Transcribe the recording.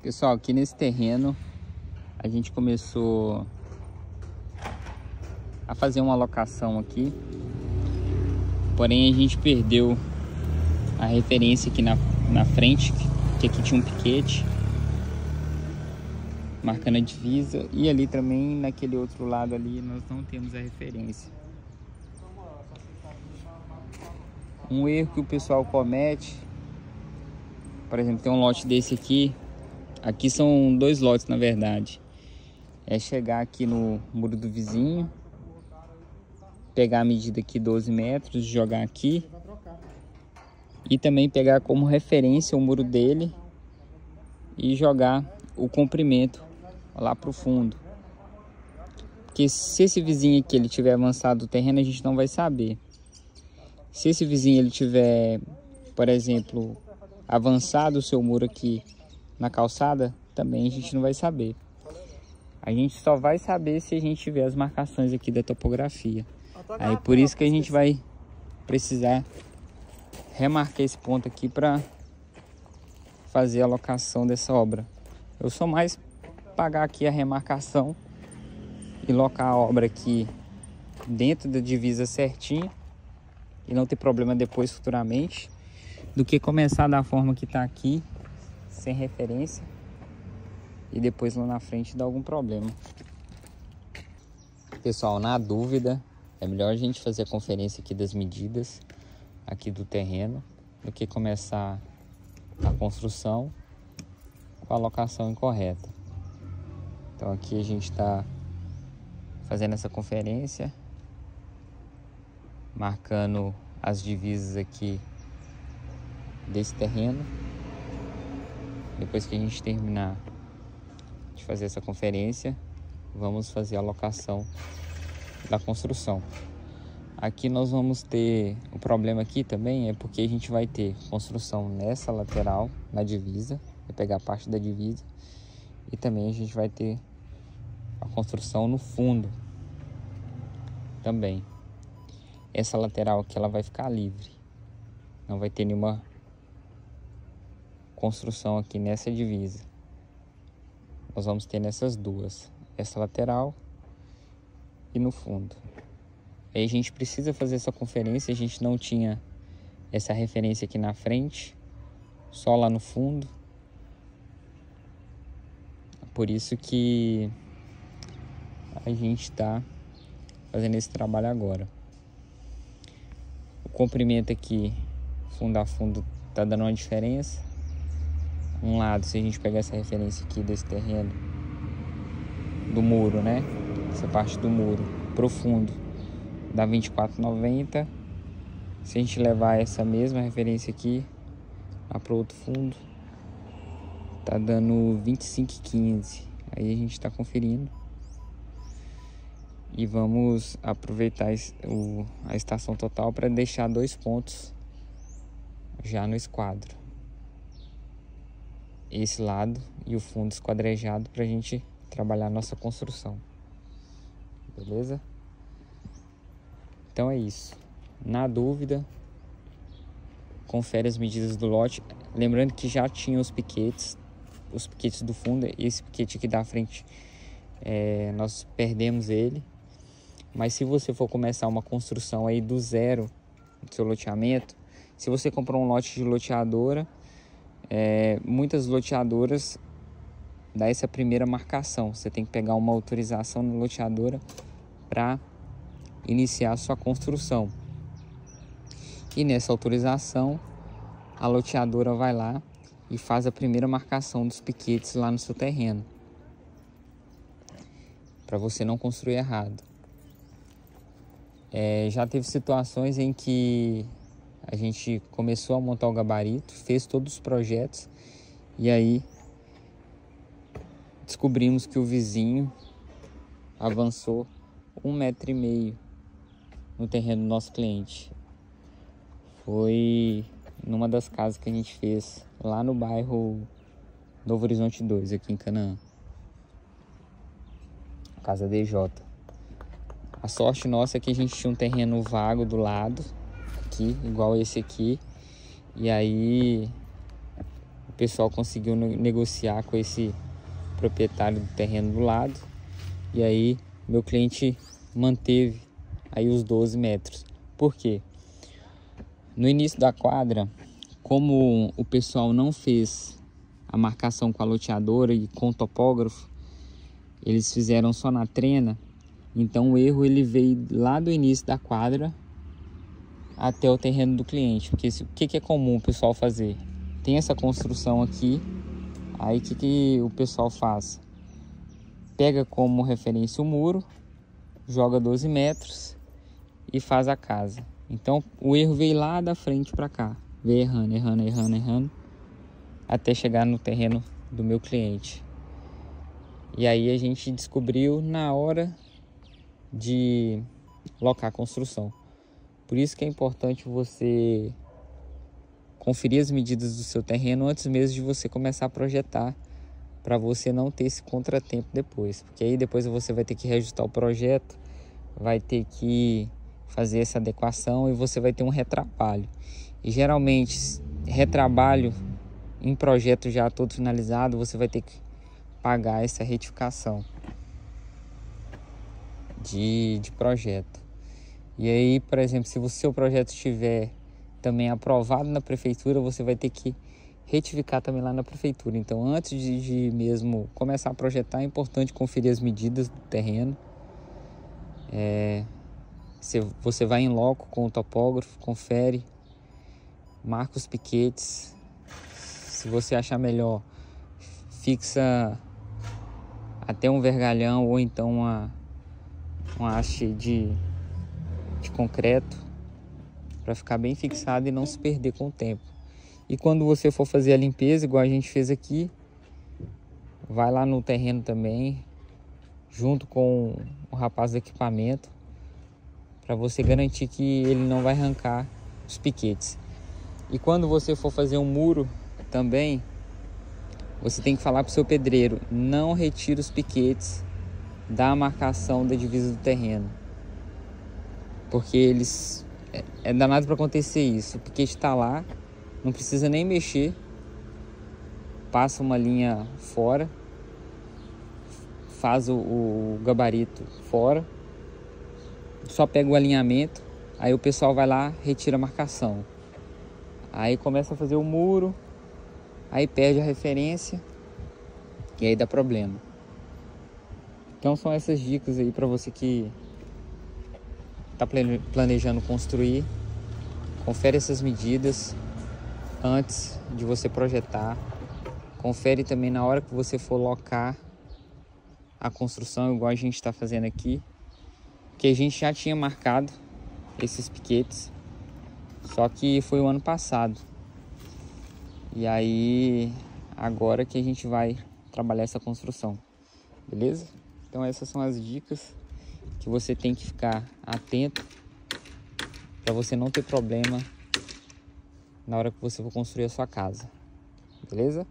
Pessoal, aqui nesse terreno a gente começou a fazer uma alocação aqui, porém a gente perdeu a referência aqui na frente, que aqui tinha um piquete marcando a divisa, e ali também naquele outro lado ali nós não temos a referência. Um erro que o pessoal comete, por exemplo, tem um lote desse aqui são dois lotes na verdade, é chegar aqui no muro do vizinho, pegar a medida aqui 12 metros, jogar aqui e também pegar como referência o muro dele e jogar o comprimento lá para o fundo, porque se esse vizinho aqui ele tiver avançado o terreno, a gente não vai saber. Se esse vizinho ele tiver, por exemplo, avançado o seu muro aqui na calçada, também a gente não vai saber. A gente só vai saber se a gente tiver as marcações aqui da topografia. Aí por isso que a gente vai precisar remarcar esse ponto aqui para fazer a locação dessa obra. Eu sou mais pagar aqui a remarcação e locar a obra aqui dentro da divisa certinho e não ter problema depois futuramente, do que começar da forma que está aqui, sem referência, e depois lá na frente dar algum problema. Pessoal, na dúvida, é melhor a gente fazer a conferência aqui das medidas aqui do terreno, do que começar a construção com a alocação incorreta. Então aqui a gente está fazendo essa conferência, marcando as divisas aqui desse terreno. Depois que a gente terminar de fazer essa conferência, vamos fazer a alocação da construção. Aqui nós vamos ter o problema aqui também, é porque a gente vai ter construção nessa lateral, na divisa, vai pegar parte da divisa, e também a gente vai ter a construção no fundo também. Essa lateral aqui ela vai ficar livre, não vai ter nenhuma construção aqui nessa divisa. Nós vamos ter nessas duas, essa lateral e no fundo. Aí a gente precisa fazer essa conferência, a gente não tinha essa referência aqui na frente, só lá no fundo. Por isso que a gente está fazendo esse trabalho agora. O comprimento aqui, fundo a fundo, tá dando uma diferença. Um lado, se a gente pegar essa referência aqui desse terreno, do muro, né? Essa parte do muro pro fundo, dá 24,90. Se a gente levar essa mesma referência aqui lá pro outro fundo, tá dando 25,15. Aí a gente tá conferindo. E vamos aproveitar a estação total para deixar 2 pontos já no esquadro. Esse lado e o fundo esquadrejado para a gente trabalhar a nossa construção. Beleza? Então é isso. Na dúvida, confere as medidas do lote. Lembrando que já tinha os piquetes do fundo. Esse piquete aqui da frente, nós perdemos ele. Mas se você for começar uma construção aí do zero do seu loteamento, se você comprou um lote de loteadora, muitas loteadoras dá essa primeira marcação. Você tem que pegar uma autorização na loteadora para iniciar a sua construção. E nessa autorização, a loteadora vai lá e faz a primeira marcação dos piquetes lá no seu terreno, para você não construir errado. Já teve situações em que a gente começou a montar o gabarito, fez todos os projetos e aí descobrimos que o vizinho avançou 1,5 metro no terreno do nosso cliente. Foi numa das casas que a gente fez lá no bairro Novo Horizonte 2, aqui em Canaã. Casa DJ. A sorte nossa é que a gente tinha um terreno vago do lado, aqui, igual esse aqui. E aí pessoal conseguiu negociar com esse proprietário do terreno do lado, e aí meu cliente manteve aí os 12 metros. Por quê? No início da quadra, como o pessoal não fez a marcação com a loteadora e com o topógrafo, eles fizeram só na trena, então o erro ele veio lá do início da quadra até o terreno do cliente. Porque o que é comum o pessoal fazer? Tem essa construção aqui, aí o que o pessoal faz? Pega como referência o muro, joga 12 metros e faz a casa. Então o erro veio lá da frente para cá, veio errando, até chegar no terreno do meu cliente. E aí a gente descobriu na hora de locar a construção. Por isso que é importante você conferir as medidas do seu terreno antes mesmo de você começar a projetar, para você não ter esse contratempo depois. Porque aí depois você vai ter que reajustar o projeto, vai ter que fazer essa adequação e você vai ter um retrabalho. E geralmente, retrabalho em projeto já todo finalizado, você vai ter que pagar essa retificação de projeto. E aí, por exemplo, se o seu projeto estiver também aprovado na prefeitura, você vai ter que retificar também lá na prefeitura. Então, antes de mesmo começar a projetar, é importante conferir as medidas do terreno. Você vai em loco com o topógrafo, confere, marca os piquetes. Se você achar melhor, fixa até um vergalhão ou então uma haste de concreto para ficar bem fixado e não se perder com o tempo. E quando você for fazer a limpeza, igual a gente fez aqui, vai lá no terreno também, junto com o rapaz do equipamento, para você garantir que ele não vai arrancar os piquetes. E quando você for fazer um muro também, você tem que falar para o seu pedreiro, não retire os piquetes da marcação da divisa do terreno, porque é danado para acontecer isso. O piquete está lá, não precisa nem mexer, passa uma linha fora, faz o gabarito fora, só pega o alinhamento, aí o pessoal vai lá, retira a marcação, aí começa a fazer o muro, aí perde a referência e aí dá problema. Então são essas dicas aí para você que está planejando construir. Confere essas medidas antes de você projetar. Confere também na hora que você for locar a construção, igual a gente está fazendo aqui, que a gente já tinha marcado esses piquetes, só que foi o ano passado. E aí agora que a gente vai trabalhar essa construção, beleza? Então essas são as dicas que você tem que ficar atento para você não ter problema na hora que você for construir a sua casa, beleza?